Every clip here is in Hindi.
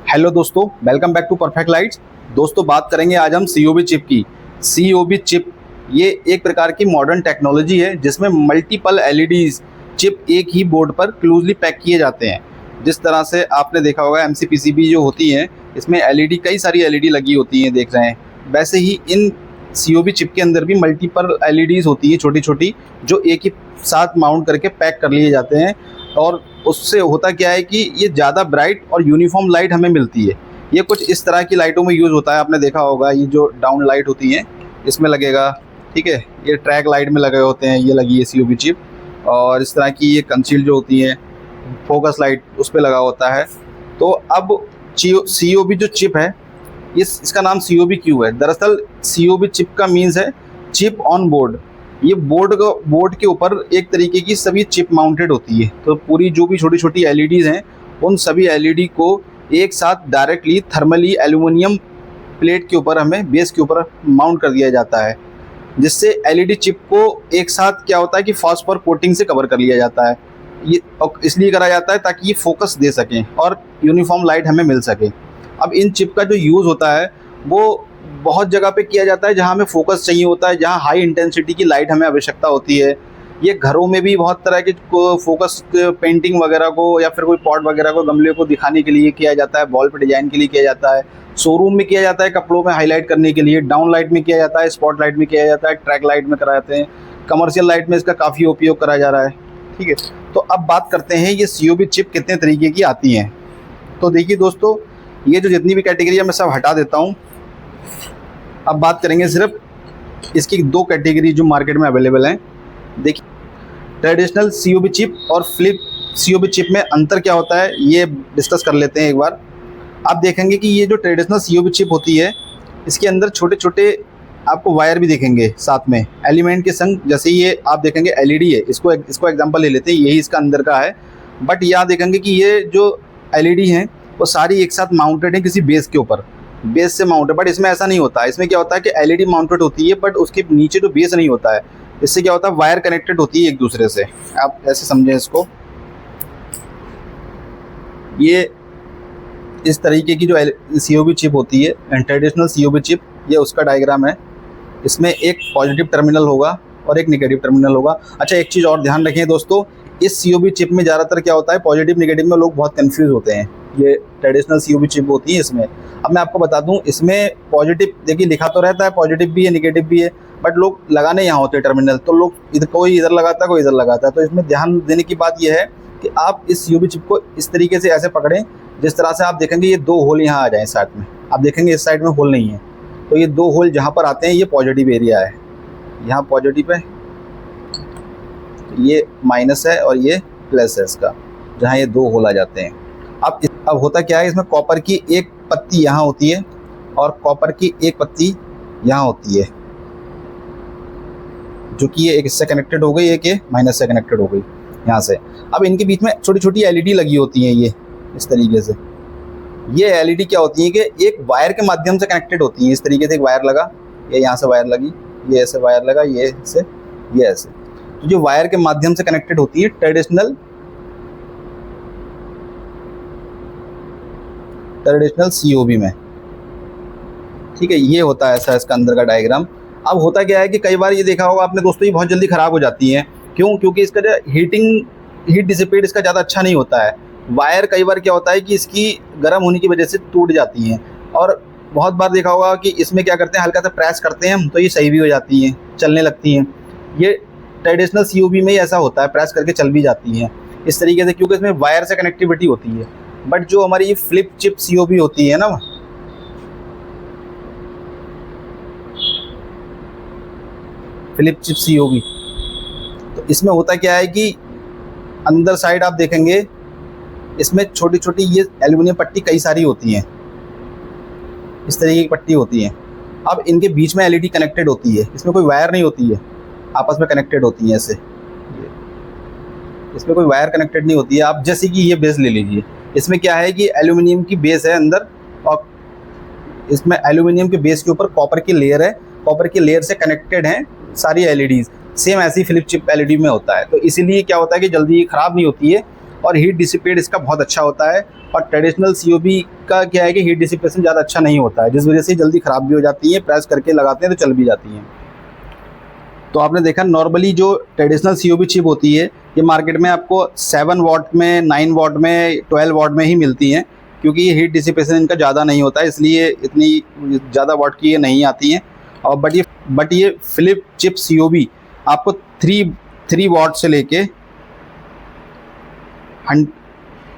हेलो दोस्तों, welcome back to perfect lights. दोस्तों, बात करेंगे आज हम सीओबी चिप की। सीओबी चिप ये एक प्रकार की मॉडर्न टेक्नोलॉजी है जिसमें मल्टीपल एलईडीज चिप एक ही बोर्ड पर क्लोजली पैक किए जाते हैं। जिस तरह से आपने देखा होगा एमसीपीसीबी जो होती हैं, इसमें एलईडी कई सारी एलईडी लगी होती हैं, देख रहे हैं। वैसे ही इन सीओबी चिप के अंदर भी मल्टीपल एलईडीज होती हैं छोटी छोटी, जो एक ही साथ माउंट करके पैक कर लिए जाते हैं। और उससे होता क्या है कि ये ज़्यादा ब्राइट और यूनिफॉर्म लाइट हमें मिलती है। ये कुछ इस तरह की लाइटों में यूज़ होता है। आपने देखा होगा ये जो डाउन लाइट होती हैं इसमें लगेगा, ठीक है। ये ट्रैक लाइट में लगे होते हैं, ये लगी है सीओबी चिप। और इस तरह की ये कंसील जो होती है फोकस लाइट उस पर लगा होता है। तो अब सीओबी जो चिप है इसका नाम सीओबी क्यों है? दरअसल सीओबी चिप का मीन्स है चिप ऑन बोर्ड। ये बोर्ड के ऊपर एक तरीके की सभी चिप माउंटेड होती है। तो पूरी जो भी छोटी छोटी एलईडीज़ हैं उन सभी एलईडी को एक साथ डायरेक्टली थर्मली एल्यूमिनियम प्लेट के ऊपर हमें बेस के ऊपर माउंट कर दिया जाता है, जिससे एलईडी चिप को एक साथ क्या होता है कि फॉस्फोर कोटिंग से कवर कर लिया जाता है। ये इसलिए करा जाता है ताकि ये फोकस दे सकें और यूनिफॉर्म लाइट हमें मिल सके। अब इन चिप का जो यूज़ होता है वो बहुत जगह पे किया जाता है जहाँ हमें फोकस चाहिए होता है, जहाँ हाई इंटेंसिटी की लाइट हमें आवश्यकता होती है। ये घरों में भी बहुत तरह के फोकस पेंटिंग वगैरह को या फिर कोई पॉट वगैरह को, गमले को दिखाने के लिए किया जाता है, वॉल पे डिजाइन के लिए किया जाता है, शोरूम में किया जाता है, कपड़ों में हाईलाइट करने के लिए, डाउन लाइट में किया जाता है, स्पॉट लाइट में किया जाता है, ट्रैक लाइट में कराते हैं, कमर्शियल लाइट में इसका काफ़ी उपयोग करा जा रहा है, ठीक है। तो अब बात करते हैं ये सीओबी चिप कितने तरीके की आती हैं। तो देखिए दोस्तों, ये जो जितनी भी कैटेगरी है मैं सब हटा देता हूँ। अब बात करेंगे सिर्फ इसकी दो कैटेगरी जो मार्केट में अवेलेबल हैं। देखिए, ट्रेडिशनल सीओबी चिप और फ्लिप सीओबी चिप में अंतर क्या होता है ये डिस्कस कर लेते हैं एक बार। आप देखेंगे कि ये जो ट्रेडिशनल सीओबी चिप होती है इसके अंदर छोटे छोटे आपको वायर भी देखेंगे साथ में एलिमेंट के संग। जैसे ये आप देखेंगे एलईडी है, इसको एग्जांपल ले लेते हैं, यही इसका अंदर का है। बट यहाँ देखेंगे कि ये जो एलईडी हैं वो सारी एक साथ माउंटेड है किसी बेस के ऊपर, बेस से माउंटेड। बट इसमें ऐसा नहीं होता है। इसमें क्या होता है कि एलईडी माउंटेड होती है बट उसके नीचे जो बेस नहीं होता है। इससे क्या होता है, वायर कनेक्टेड होती है एक दूसरे से। आप ऐसे समझें इसको, ये इस तरीके की जो सीओबी चिप होती है ट्रेडिशनल सीओबी चिप, ये उसका डायग्राम है। इसमें एक पॉजिटिव टर्मिनल होगा और एक नेगेटिव टर्मिनल होगा। अच्छा, एक चीज़ और ध्यान रखें दोस्तों, इस सीओबी चिप में ज़्यादातर क्या होता है, पॉजिटिव नेगेटिव में लोग बहुत कंफ्यूज होते हैं। ये ट्रेडिशनल सीओबी चिप होती है इसमें। अब मैं आपको बता दूं, इसमें पॉजिटिव देखिए लिखा तो रहता है, पॉजिटिव भी है नेगेटिव भी है, बट लोग लगाने यहाँ होते हैं टर्मिनल। तो लोग कोई इधर लगाता है कोई इधर लगाता है। तो इसमें ध्यान देने की बात यह है कि आप इस सीओबी चिप को इस तरीके से ऐसे पकड़ें जिस तरह से आप देखेंगे ये दो होल यहाँ आ जाएँ साइड में। आप देखेंगे इस साइड में होल नहीं है, तो ये दो होल जहाँ पर आते हैं ये पॉजिटिव एरिया है। यहाँ पॉजिटिव है, ये माइनस है और ये प्लस है इसका, जहाँ ये दो होल आ जाते हैं। अब होता क्या है, इसमें कॉपर की एक पत्ती यहाँ होती है और कॉपर की एक पत्ती यहाँ होती है, जो कि ये एक इससे कनेक्टेड हो गई, एक ये माइनस से कनेक्टेड हो गई यहाँ से। अब इनके बीच में छोटी छोटी एलईडी लगी होती हैं, ये इस तरीके से। ये एलईडी क्या होती है कि एक वायर के माध्यम से कनेक्टेड होती हैं। इस तरीके से एक वायर लगा, ये यहाँ से वायर लगी, ये ऐसे वायर लगा, ये ऐसे, ये ऐसे। तो जो वायर के माध्यम से कनेक्टेड होती है ट्रेडिशनल सीओबी में, ठीक है। ये होता है ऐसा इसका अंदर का डायग्राम। अब होता क्या है कि कई बार ये देखा होगा आपने दोस्तों, ये बहुत जल्दी ख़राब हो जाती हैं। क्यों? क्योंकि इसका जो हीट डिसिपेट इसका ज़्यादा अच्छा नहीं होता है। वायर कई बार क्या होता है कि इसकी गर्म होने की वजह से टूट जाती हैं। और बहुत बार देखा होगा कि इसमें क्या करते हैं, हल्का सा प्रेस करते हैं हम तो ये सही भी हो जाती हैं, चलने लगती हैं। ये ट्रेडिशनल सीओबी में ही ऐसा होता है, प्रेस करके चल भी जाती हैं इस तरीके से, क्योंकि इसमें वायर से कनेक्टिविटी होती है। बट जो हमारी ये फ्लिप चिप सीओबी होती है ना, फ्लिप चिप सीओबी, तो इसमें होता क्या है कि अंदर साइड आप देखेंगे इसमें छोटी छोटी ये एल्युमिनियम पट्टी कई सारी होती हैं, इस तरीके की पट्टी होती हैं। अब इनके बीच में एलईडी कनेक्टेड होती है, इसमें कोई वायर नहीं होती है, आपस में कनेक्टेड होती हैं ऐसे। इसमें कोई वायर कनेक्टेड नहीं होती है। आप जैसे कि ये बेस ले लीजिए, इसमें क्या है कि एल्यूमिनियम की बेस है अंदर और इसमें एल्यूमिनियम के बेस के ऊपर कॉपर की लेयर है। कॉपर की लेयर से कनेक्टेड हैं सारी एलईडीज़। सेम ऐसी फ्लिप चिप एलईडी में होता है। तो इसीलिए क्या होता है कि जल्दी ख़राब नहीं होती है और हीट डिसिपेट इसका बहुत अच्छा होता है। और ट्रेडिशनल COB का क्या है कि हीट डिसिपेशन ज़्यादा अच्छा नहीं होता है, जिस वजह से जल्दी ख़राब भी हो जाती है, प्रेस करके लगाते हैं तो चल भी जाती हैं। तो आपने देखा नॉर्मली जो ट्रेडिशनल COB चिप होती है ये मार्केट में आपको 7 वाट में, 9 वाट में, 12 वाट में ही मिलती हैं, क्योंकि ये हीट डिसिपेशन इनका ज़्यादा नहीं होता है, इसलिए इतनी ज़्यादा वाट की ये नहीं आती हैं। और बट ये फिलिप चिप COB आपको 3 वाट से लेके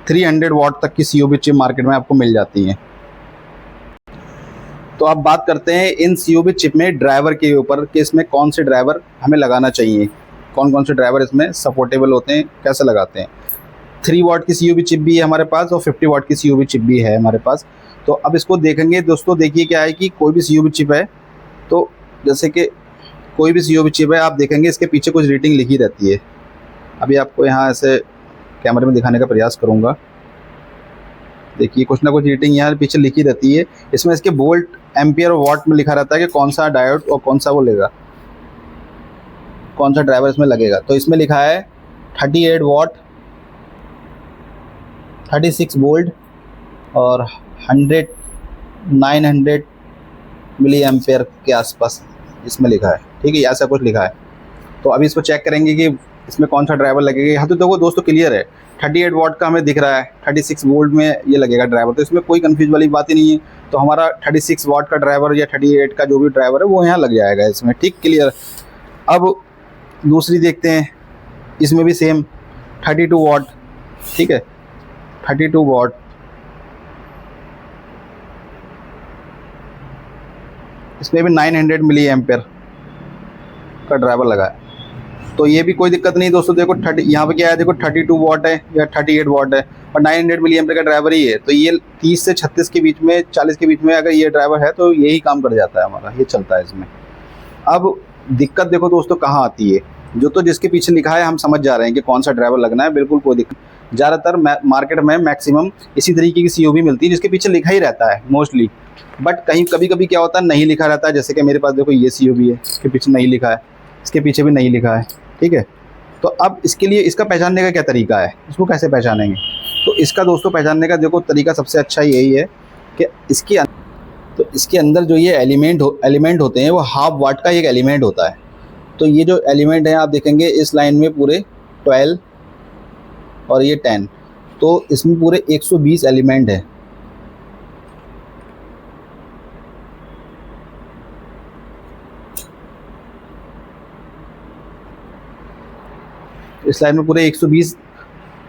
300 वाट तक की COB चिप मार्केट में आपको मिल जाती हैं। तो अब बात करते हैं इन COB चिप में ड्राइवर के ऊपर कि इसमें कौन से ड्राइवर हमें लगाना चाहिए, कौन कौन से ड्राइवर इसमें सपोर्टेबल होते हैं, कैसे लगाते हैं। 3 वाट की COB चिप भी है हमारे पास और 50 वाट की COB चिप भी है हमारे पास। तो अब इसको देखेंगे दोस्तों। देखिए क्या है कि कोई भी COB चिप है, तो जैसे कि कोई भी COB चिप है, आप देखेंगे इसके पीछे कुछ रेटिंग लिखी रहती है। अभी आपको यहाँ ऐसे कैमरे में दिखाने का प्रयास करूँगा। देखिए कुछ ना कुछ रेटिंग यहाँ पीछे लिखी रहती है। इसमें इसके वोल्ट, एम्पियर और वाट में लिखा रहता है कि कौन सा डायोड और कौन सा वो लेगा, कौन सा ड्राइवर इसमें लगेगा। तो इसमें लिखा है 38 वाट, 36 वोल्ट और 900 मिली एम्पियर के आसपास इसमें लिखा है। ठीक है, ऐसा कुछ लिखा है। तो अभी इसको चेक करेंगे कि इसमें कौन सा ड्राइवर लगेगा। यहाँ तो देखो दोस्तों क्लियर है, 38 वाट का हमें दिख रहा है, 36 वोल्ट में ये लगेगा ड्राइवर, तो इसमें कोई कंफ्यूज वाली बात ही नहीं है। तो हमारा 36 वाट का ड्राइवर या 38 का जो भी ड्राइवर है वो यहाँ लग जाएगा इसमें। ठीक, क्लियर। अब दूसरी देखते हैं, इसमें भी सेम 32 वाट। ठीक है, 32 वाट, इसमें भी 900 मिली एम्पियर का ड्राइवर लगा है। तो ये भी कोई दिक्कत नहीं दोस्तों। देखो यहाँ पे क्या है, देखो 32 वाट है या 38 वाट है और 900 मिली एम्पियर का ड्राइवर ही है। तो ये 30 से 36 के बीच में, 40 के बीच में अगर ये ड्राइवर है तो यही काम कर जाता है हमारा, ये चलता है इसमें। अब दिक्कत देखो दोस्तों कहाँ आती है, जो तो जिसके पीछे लिखा है हम समझ जा रहे हैं कि कौन सा ड्राइवर लगना है, बिल्कुल कोई दिक्कत। ज़्यादातर मार्केट में मैक्सिमम इसी तरीके की COB मिलती है जिसके पीछे लिखा ही रहता है मोस्टली। बट कहीं कभी कभी क्या होता है नहीं लिखा रहता है, जैसे कि मेरे पास देखो ये COB है, इसके पीछे नहीं लिखा है, इसके पीछे भी नहीं लिखा है। ठीक है, तो अब इसके लिए इसका पहचानने का क्या तरीका है, इसको कैसे पहचानेंगे। तो इसका दोस्तों पहचानने का देखो तरीका सबसे अच्छा यही है कि इसके अंदर जो ये एलिमेंट होते हैं वो हाफ वाट का एक एलिमेंट होता है। तो ये जो एलिमेंट है आप देखेंगे इस लाइन में पूरे 12 और ये 10, तो इसमें पूरे 120 एलिमेंट है। इस लाइन में पूरे 120,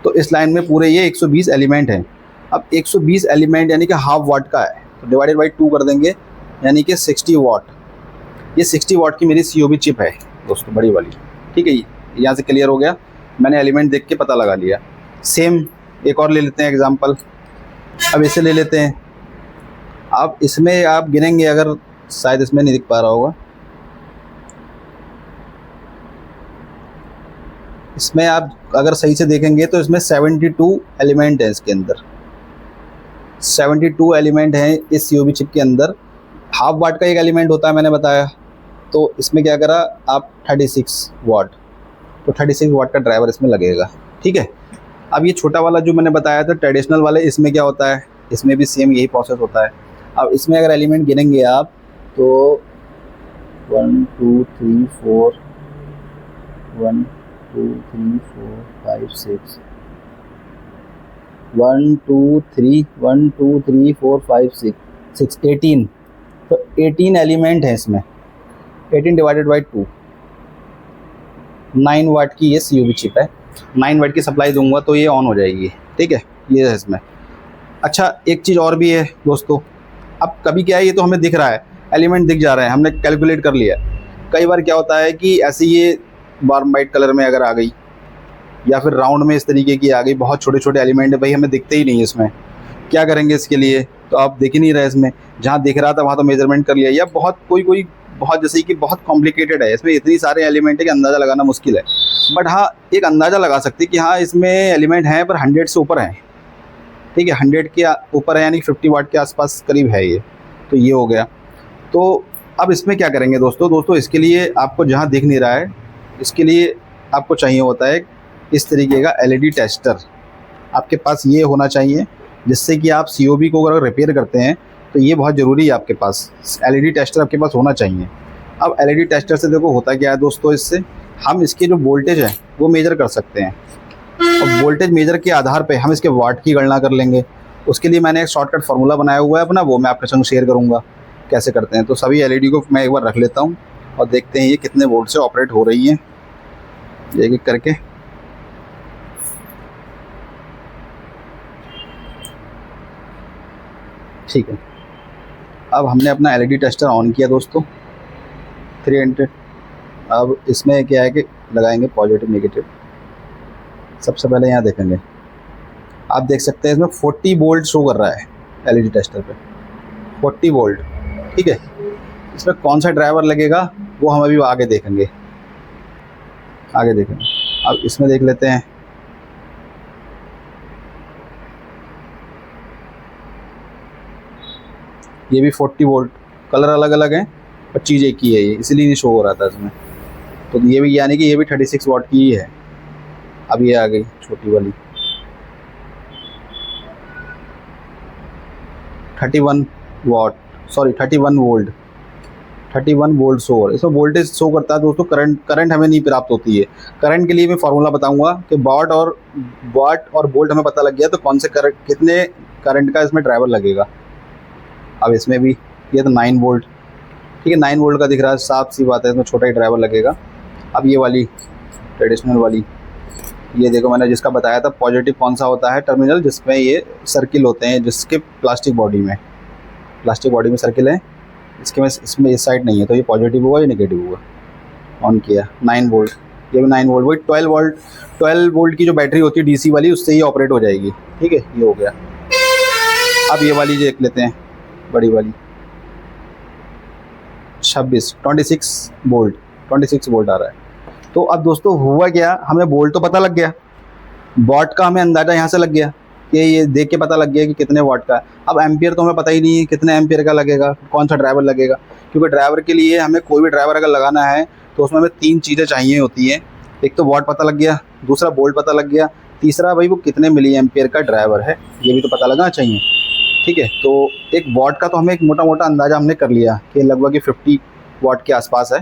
तो इस लाइन में पूरे ये 120 एलिमेंट हैं। अब 120 एलिमेंट यानी कि हाफ वाट का है, तो डिवाइडेड बाई 2 कर देंगे यानी कि 60 वाट। ये 60 वाट की मेरी COB चिप है दोस्तों, बड़ी वाली। ठीक है, यहाँ से क्लियर हो गया, मैंने एलिमेंट देख के पता लगा लिया। सेम एक और ले लेते हैं एग्जांपल। अब इसे ले लेते हैं। अब इसमें आप गिनेंगे, अगर शायद इसमें नहीं दिख पा रहा होगा, इसमें आप अगर सही से देखेंगे तो इसमें 72 एलिमेंट है। इसके अंदर 72 एलिमेंट हैं इस COB चिप के अंदर। हाफ वाट का एक एलिमेंट होता है मैंने बताया, तो इसमें क्या करा आप 36 वाट, तो 36 वाट का ड्राइवर इसमें लगेगा। ठीक है, अब ये छोटा वाला जो मैंने बताया था ट्रेडिशनल वाले, इसमें क्या होता है, इसमें भी सेम यही प्रोसेस होता है। अब इसमें अगर एलिमेंट गिनेंगे आप तो 1 2 3 4 1 2 3 4 5 6 1 2 3 1 2 3 4 5 6 18, तो 18 एलिमेंट है इसमें। 18 डिवाइडेड बाई 2, 9 वाट की ये COB चिप है। 9 वाट की सप्लाई दूंगा तो ये ऑन हो जाएगी। ठीक है, ये है इसमें। अच्छा एक चीज़ और भी है दोस्तों, अब कभी क्या है, ये तो हमें दिख रहा है, एलिमेंट दिख जा रहे हैं, हमने कैलकुलेट कर लिया। कई बार क्या होता है कि ऐसे ये वाइट कलर में अगर आ गई या फिर राउंड में इस तरीके की आ गई, बहुत छोटे छोटे एलिमेंट है, भाई हमें दिखते ही नहीं है इसमें, क्या करेंगे इसके लिए। तो आप देख ही नहीं रहे इसमें, जहाँ दिख रहा था वहाँ तो मेजरमेंट कर लिया, या बहुत कोई बहुत जैसे कि बहुत कॉम्प्लिकेटेड है, इसमें इतनी सारे एलिमेंट है कि अंदाज़ा लगाना मुश्किल है। बट हाँ एक अंदाज़ा लगा सकते हैं कि हाँ इसमें एलिमेंट हैं पर 100 से ऊपर हैं। ठीक है, 100 के ऊपर है यानी 50 वाट के आसपास करीब है ये। तो ये हो गया। तो अब इसमें क्या करेंगे दोस्तों इसके लिए आपको जहाँ दिख नहीं रहा है, इसके लिए आपको चाहिए होता है इस तरीके का LED टेस्टर। आपके पास ये होना चाहिए, जिससे कि आप COB को अगर रिपेयर करते हैं तो ये बहुत ज़रूरी है आपके पास, LED टेस्टर आपके पास होना चाहिए। अब LED टेस्टर से देखो होता क्या है दोस्तों, इससे हम इसके जो वोल्टेज है वो मेजर कर सकते हैं, और वोल्टेज मेजर के आधार पे हम इसके वाट की गणना कर लेंगे। उसके लिए मैंने एक शॉर्टकट फार्मूला बनाया हुआ है अपना, वो मैं आपके संग शेयर करूँगा कैसे करते हैं। तो सभी LED को मैं एक बार रख लेता हूँ और देखते हैं ये कितने वोल्ट से ऑपरेट हो रही हैं, एक एक करके। ठीक है, अब हमने अपना LED टेस्टर ऑन किया दोस्तों 300। अब इसमें क्या है कि लगाएंगे पॉजिटिव नेगेटिव। सबसे पहले यहाँ देखेंगे, आप देख सकते हैं इसमें 40 वोल्ट शो कर रहा है LED टेस्टर पे, 40 वोल्ट। ठीक है, इसमें कौन सा ड्राइवर लगेगा वो हम अभी आगे देखेंगे, आगे देखेंगे। अब इसमें देख लेते हैं, ये भी 40 वोल्ट, कलर अलग अलग हैं पर चीज़ एक ही है, ये इसलिए नहीं शो हो रहा था इसमें। तो ये भी यानी कि ये भी 36 वाट की ही है। अब ये आ गई छोटी वाली 31 वाट, सॉरी 31 वोल्ट, 31 वोल्ट शो हो रहा है। इसमें वोल्टेज शो करता है दोस्तों, करंट हमें नहीं प्राप्त होती है। करंट के लिए मैं फार्मूला बताऊंगा कि वाट और वोल्ट हमें पता लग गया तो कौन से करंट, कितने करंट का इसमें ड्राइवर लगेगा। अब इसमें भी ये तो 9 वोल्ट, ठीक है 9 वोल्ट का दिख रहा है, साफ सी बात है इसमें छोटा ही ड्राइवर लगेगा। अब ये वाली ट्रेडिशनल वाली, ये देखो मैंने जिसका बताया था पॉजिटिव कौन सा होता है टर्मिनल, जिसमें ये सर्किल होते हैं, जिसके प्लास्टिक बॉडी में सर्किल है, इसमें इस साइड नहीं है, तो ये पॉजिटिव हुआ या नेगेटिव हुआ। ऑन किया 9 वोल्ट, ये भी 9 वोल्ट, वही 12 वोल्ट की जो बैटरी होती है DC वाली, उससे ये ऑपरेट हो जाएगी। ठीक है, ये हो गया। अब ये वाली देख लेते हैं, बड़ी वाली 26 वोल्ट आ रहा है। तो अब दोस्तों हुआ क्या, हमें वोल्ट तो पता लग गया, वाट का हमें अंदाज़ा यहाँ से लग गया कि ये देख के पता लग गया कि कितने वाट का है। अब एम्पियर तो हमें पता ही नहीं है कितने एम्पियर का लगेगा, कौन सा ड्राइवर लगेगा, क्योंकि ड्राइवर के लिए हमें कोई भी ड्राइवर अगर लगाना है तो उसमें हमें 3 चीज़ें चाहिए होती हैं। एक तो वाट पता लग गया, दूसरा वोल्ट पता लग गया, तीसरा भाई वो कितने मिली एम्पियर का ड्राइवर है ये भी तो पता लगना चाहिए। ठीक है, तो एक वाट का तो हमें एक मोटा मोटा अंदाज़ा हमने कर लिया कि लगभग 50 वाट के आसपास है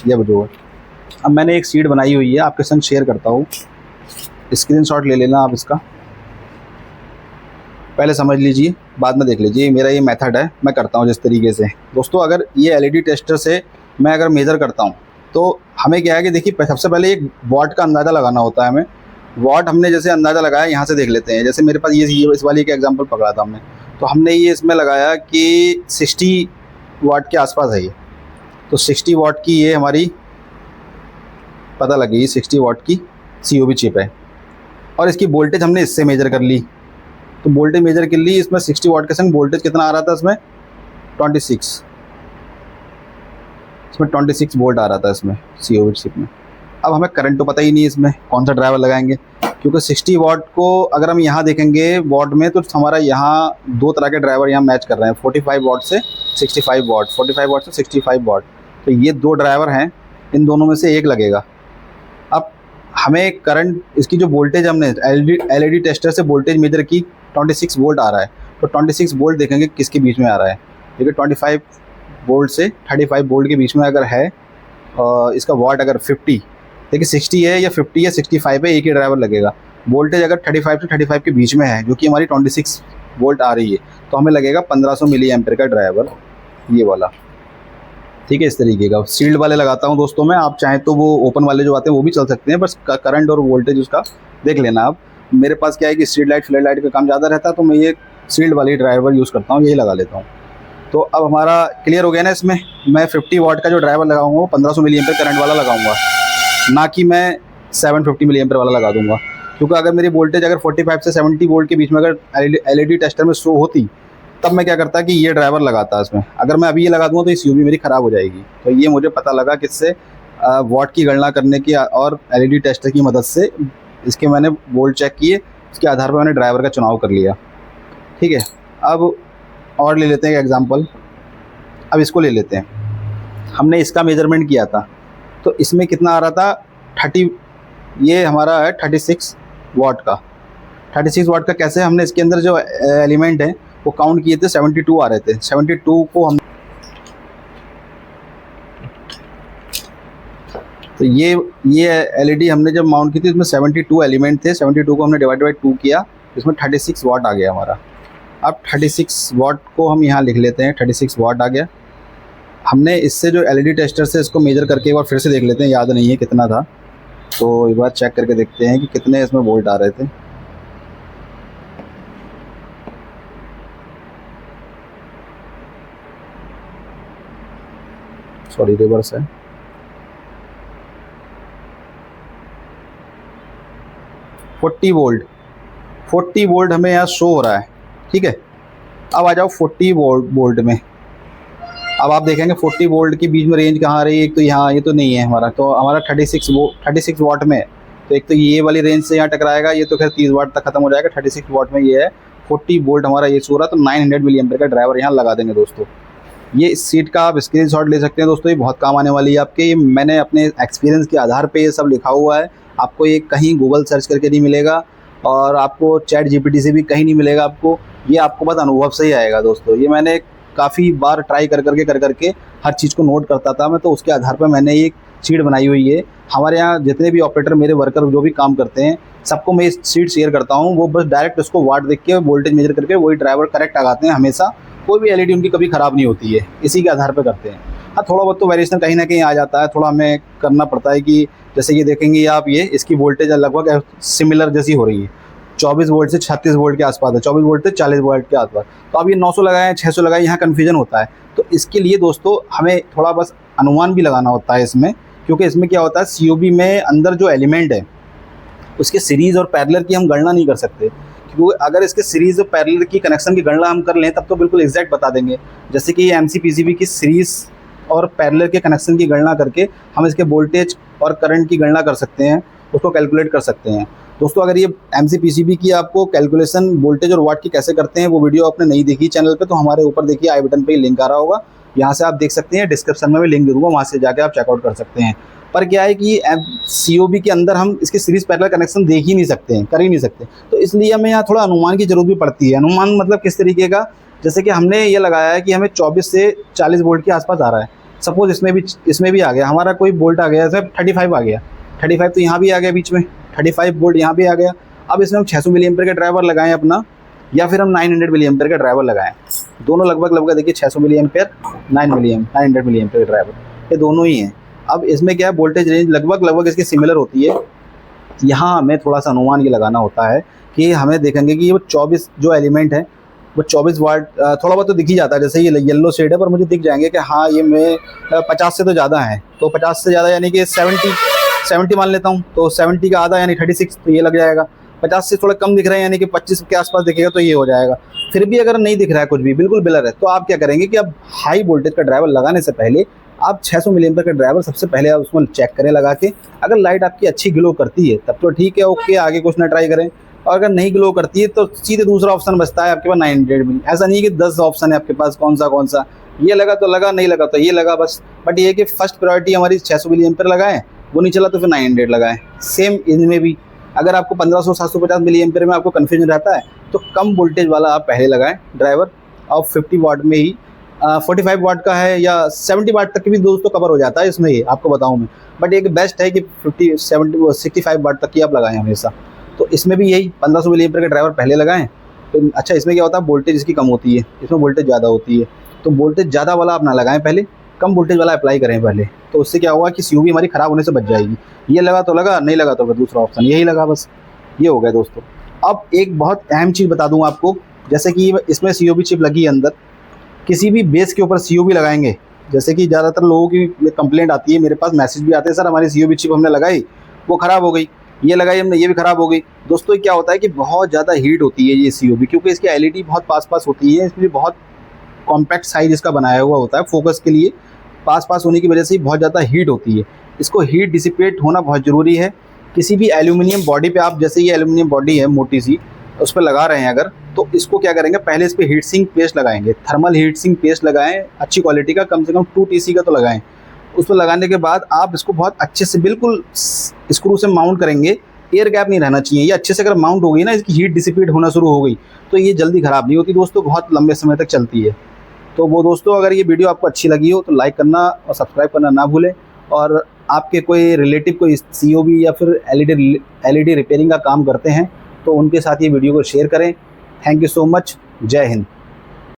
ये जो। अब मैंने एक शीट बनाई हुई है, आपके संग शेयर करता हूँ, स्क्रीनशॉट ले लेना आप इसका, पहले समझ लीजिए बाद में देख लीजिए। मेरा ये मेथड है, मैं करता हूँ जिस तरीके से। दोस्तों अगर ये LED टेस्टर से मैं अगर मेज़र करता हूँ तो हमें क्या है कि देखिए सबसे पहले एक वाट का अंदाज़ा लगाना होता है हमें। वाट हमने जैसे अंदाज़ा लगाया, यहाँ से देख लेते हैं, जैसे मेरे पास ये इस वाली का एग्जांपल पकड़ा था हमने, तो हमने ये इसमें लगाया कि 60 वाट के आसपास है ये, तो 60 वाट की ये हमारी पता लगी, 60 वाट की COB चिप है। और इसकी वोल्टेज हमने इससे मेजर कर ली, तो वोल्टेज मेजर कर ली, इसमें 60 वाट के संग वोल्टेज कितना आ रहा था इसमें 26, इसमें 26 वोल्ट आ रहा था इसमें COB चिप में। अब हमें करंट तो पता ही नहीं इसमें कौन सा ड्राइवर लगाएंगे, क्योंकि 60 वाट को अगर हम यहाँ देखेंगे वाट में तो हमारा यहाँ 2 तरह के ड्राइवर यहाँ मैच कर रहे हैं, 45 वाट से 65 वाट, 45 वाट से 65 वाट। तो ये 2 ड्राइवर हैं, इन दोनों में से एक लगेगा। अब हमें करंट, इसकी जो वोल्टेज हमने LED टेस्टर से वोल्टेज मेजर की 26 वोल्ट आ रहा है, तो 26 वोल्ट देखेंगे किसके बीच में आ रहा है, देखिए 25 वोल्ट से 35 वोल्ट के बीच में अगर है, इसका वाट अगर 50, देखिए 60 है या 50 या 65 है, एक ही ड्राइवर लगेगा। वोल्टेज अगर 35 से 35 के बीच में है, जो कि हमारी 26 वोल्ट आ रही है, तो हमें लगेगा 1500 मिली एम्पियर का ड्राइवर, ये वाला। ठीक है, इस तरीके का सील्ड वाले लगाता हूँ दोस्तों मैं, आप चाहें तो वो ओपन वाले जो आते हैं वो भी चल सकते हैं, बस करंट और वोल्टेज उसका देख लेना आप। मेरे पास क्या है कि स्ट्रीट लाइट फ्लड लाइट का काम ज़्यादा रहता है, तो मैं ये सील्ड वाली ड्राइवर यूज़ करता हूँ, यही लगा लेता हूँ। तो अब हमारा क्लियर हो गया ना, इसमें मैं 50 वाट का जो ड्राइवर लगाऊंगा वो 1500 मिली एम्पियर करंट वाला लगाऊंगा, ना कि मैं 750 मिली एम्पियर वाला लगा दूंगा। क्योंकि अगर मेरी वोल्टेज अगर 45 से 70 वोल्ट के बीच में अगर LED टेस्टर में शो होती, तब मैं क्या करता कि ये ड्राइवर लगाता इसमें। अगर मैं अभी ये लगा दूँगा तो ये COB मेरी ख़राब हो जाएगी। तो ये मुझे पता लगा किससे, वाट की गणना करने की और LED टेस्टर की मदद से इसके मैंने वोल्ट चेक किए, उसके आधार पर मैंने ड्राइवर का चुनाव कर लिया। ठीक है, अब और ले लेते हैं एग्जांपल। अब इसको ले लेते हैं, हमने इसका मेजरमेंट किया था, तो इसमें कितना आ रहा था 30, ये हमारा है 36 वाट का, 36 वाट का कैसे, हमने इसके अंदर जो एलिमेंट है वो काउंट किए थे, 72 आ रहे थे। 72 को हम, तो ये एलईडी हमने जब माउंट की थी इसमें 72 एलिमेंट थे। 72 को हमने डिवाइड बाई 2 किया, इसमें 36 वाट आ गया हमारा। अब 36 वाट को हम यहाँ लिख लेते हैं, 36 वाट आ गया। हमने इससे जो एलईडी टेस्टर से इसको मेजर करके एक बार फिर से देख लेते हैं, याद नहीं है कितना था, तो एक बार चेक करके देखते हैं कि कितने इसमें वोल्ट आ रहे थे। सॉरी, रिवर्स है। फोर्टी वोल्ट हमें यहाँ शो हो रहा है, ठीक है। अब आ जाओ 40 वोल्ट में। अब आप देखेंगे 40 वोल्ट के बीच में रेंज कहाँ आ रही है, एक तो यहाँ, ये तो नहीं है हमारा, तो हमारा 36 वाट में है। तो एक तो ये वाली रेंज से यहाँ टकराएगा, ये तो खैर 30 वाट तक खत्म हो जाएगा। 36 वाट में ये है, 40 वोल्ट हमारा ये शो रहा है, तो 900 मिली एम्पीयर का ड्राइवर यहाँ लगा देंगे दोस्तों। ये इस सीट का आप स्क्रीनशॉट ले सकते हैं दोस्तों, ये बहुत काम आने वाली है आपके। ये मैंने अपने एक्सपीरियंस के आधार पे ये सब लिखा हुआ है, आपको ये कहीं गूगल सर्च करके नहीं मिलेगा और आपको चैट जीपीटी से भी कहीं नहीं मिलेगा आपको, ये आपको बस अनुभव से ही आएगा दोस्तों। ये मैंने काफ़ी बार ट्राई कर करके हर चीज़ को नोट करता था मैं, तो उसके आधार पर मैंने ये शीट बनाई हुई है। हमारे यहाँ जितने भी ऑपरेटर, मेरे वर्कर जो भी काम करते हैं, सबको मैं इस शीट शेयर करता हूँ। वो बस डायरेक्ट उसको वाट देख के, वोल्टेज मेजर करके वही ड्राइवर करेक्ट लगाते हैं हमेशा। कोई भी एलईडी उनकी कभी ख़राब नहीं होती है, इसी के आधार पर करते हैं। हाँ, थोड़ा बहुत तो वेरिएशन कहीं ना कहीं आ जाता है, थोड़ा हमें करना पड़ता है कि जैसे ये देखेंगे आप, ये इसकी वोल्टेज लगभग सिमिलर जैसी हो रही है, 24 वोल्ट से 36 वोल्ट के आसपास है, 24 वोल्ट से 40 वोल्ट के आसपास। तो अब ये 900 लगाएं, 600 लगाएं, यहाँ कन्फ्यूजन होता है। तो इसके लिए दोस्तों हमें थोड़ा बस अनुमान भी लगाना होता है इसमें, क्योंकि इसमें क्या होता है, सीओबी में अंदर जो एलिमेंट है उसके सीरीज़ और पैरेलल की हम गणना नहीं कर सकते, क्योंकि अगर इसके सीरीज़ और पैरेलल की कनेक्शन की गणना हम कर लें तब तो बिल्कुल एग्जैक्ट बता देंगे। जैसे कि ये एमसीपीसीबी की सीरीज़ और पैरेलल के कनेक्शन की गणना करके हम इसके वोल्टेज और करंट की गणना कर सकते हैं, उसको कैलकुलेट कर सकते हैं दोस्तों। अगर ये एमसीपीसीबी की आपको कैलकुलेशन वोल्टेज और वाट की कैसे करते हैं, वो वीडियो आपने नहीं देखी चैनल पे, तो हमारे ऊपर देखिए आई बटन पे लिंक आ रहा होगा, यहाँ से आप देख सकते हैं। डिस्क्रिप्शन में भी लिंक दे दूँगा, वहाँ से जाके आप चेकआउट कर सकते हैं। पर क्या है कि सीओबी के अंदर हम इसके सीरीज़ पैरेलल कनेक्शन देख ही नहीं सकते हैं, कर ही नहीं सकते, तो इसलिए हमें यहाँ थोड़ा अनुमान की जरूरत भी पड़ती है। अनुमान मतलब किस तरीके का, जैसे कि हमने ये लगाया है कि हमें 24 से 40 वोल्ट के आसपास आ रहा है। सपोज इसमें भी आ गया हमारा कोई वोल्ट आ गया, जैसे 35 आ गया, 35 तो यहाँ भी आ गया बीच में, 35 वोल्ट यहाँ भी आ गया। अब इसमें हम 600 मिली एम्पीयर का ड्राइवर लगाएं अपना, या फिर हम 900 मिली एम्पीयर का ड्राइवर लगाएं। दोनों लगभग देखिए 600 मिली एम्पीयर, 900 मिली एम्पीयर का ड्राइवर, ये दोनों ही हैं। अब इसमें क्या है, वोल्टेज रेंज लगभग इसकी सिमिलर होती है। यहाँ हमें थोड़ा सा अनुमान ये लगाना होता है कि हमें देखेंगे कि वो 24 जो एलिमेंट है वो 24 वाट, थोड़ा बहुत तो दिख ही जाता है। जैसे ये येलो शेड है, पर मुझे दिख जाएंगे कि हाँ ये मैं 50 से तो ज़्यादा है, तो 50 से ज़्यादा यानी कि 70 मान लेता हूँ, तो 70 का आधा यानी 36, तो ये लग जाएगा। 50 से थोड़ा कम दिख रहे हैं यानी कि 25 के आसपास दिखेगा, तो ये हो जाएगा। फिर भी अगर नहीं दिख रहा है कुछ भी, बिल्कुल ब्लर है, तो आप क्या करेंगे कि अब हाई वोल्टेज का ड्राइवर लगाने से पहले आप 600 मिली एम्पीयर का ड्राइवर सबसे पहले आप उसमें चेक करें लगा के। अगर लाइट आपकी अच्छी ग्लो करती है तब तो ठीक है, ओके, आगे कुछ ना ट्राई करें। और अगर नहीं ग्लो करती है तो सीधे दूसरा ऑप्शन बचता है आपके पास 900 मिली। ऐसा नहीं कि 10 ऑप्शन है आपके पास, कौन सा ये लगा तो लगा, नहीं लगा तो ये लगा बस। बट ये कि फर्स्ट प्रायोरिटी हमारी 600 मिली एम्पीयर लगाएं, वो नहीं चला तो फिर 900 लगाएं। सेम इनमें भी अगर आपको 1500 750 मिली एम्पीयर में आपको कन्फ्यूजन रहता है तो कम वोल्टेज वाला आप पहले लगाएं ड्राइवर, और 50 वाट में ही 45 वाट का है या 70 वाट तक भी दोस्तों कवर हो जाता है इसमें, ये आपको बताऊं मैं। बट एक बेस्ट है कि 65 वाट तक की आप लगाएं हमेशा। तो इसमें भी यही 1500 मिली एम्पीयर का ड्राइवर पहले लगाएं। तो अच्छा, इसमें क्या होता है, वोल्टेज इसकी कम होती है, इसमें वोल्टेज ज़्यादा होती है, तो वोल्टेज ज़्यादा वाला आप ना लगाएं, पहले कम वोल्टेज वाला अप्लाई करें पहले। तो उससे क्या होगा कि सीओबी हमारी ख़राब होने से बच जाएगी। ये लगा तो लगा, नहीं लगा तो फिर दूसरा ऑप्शन यही लगा, बस ये हो गया दोस्तों। अब एक बहुत अहम चीज़ बता दूँ आपको, जैसे कि इसमें सीओबी चिप लगी है अंदर, किसी भी बेस के ऊपर सीओबी लगाएंगे, जैसे कि ज़्यादातर लोगों की कंप्लेंट आती है, मेरे पास मैसेज भी आते हैं, सर हमारी सीओबी चिप हमने लगाई वो ख़राब हो गई, ये लगाई हमने ये भी ख़राब हो गई। दोस्तों क्या होता है कि बहुत ज़्यादा हीट होती है ये सीओबी, क्योंकि इसकी एलईडी बहुत पास होती है, इसमें बहुत कॉम्पैक्ट साइज इसका बनाया हुआ होता है फोकस के लिए, पास होने की वजह से बहुत ज़्यादा हीट होती है। इसको हीट डिसिपेट होना बहुत ज़रूरी है। किसी भी एल्यूमिनियम बॉडी पे आप, जैसे ये एल्यूमिनियम बॉडी है मोटी सी, उस पर लगा रहे हैं अगर, तो इसको क्या करेंगे, पहले इस पर हीट सिंक पेस्ट लगाएंगे, थर्मल हीट सिंक पेस्ट लगाएं अच्छी क्वालिटी का, कम से कम 2 TC का तो लगाएं। उस पर लगाने के बाद आप इसको बहुत अच्छे से बिल्कुल स्क्रू से माउंट करेंगे एयर गैप नहीं रहना चाहिए। ये अच्छे से अगर माउंट हो गई ना, इसकी हीट डिसिपेट होना शुरू हो गई तो ये जल्दी ख़राब नहीं होती दोस्तों, बहुत लंबे समय तक चलती है। तो वो दोस्तों, अगर ये वीडियो आपको अच्छी लगी हो तो लाइक करना और सब्सक्राइब करना ना भूलें। और आपके कोई रिलेटिव कोई COB या फिर LED रिपेयरिंग का काम करते हैं तो उनके साथ ये वीडियो को शेयर करें। Thank you so much. जय हिंद।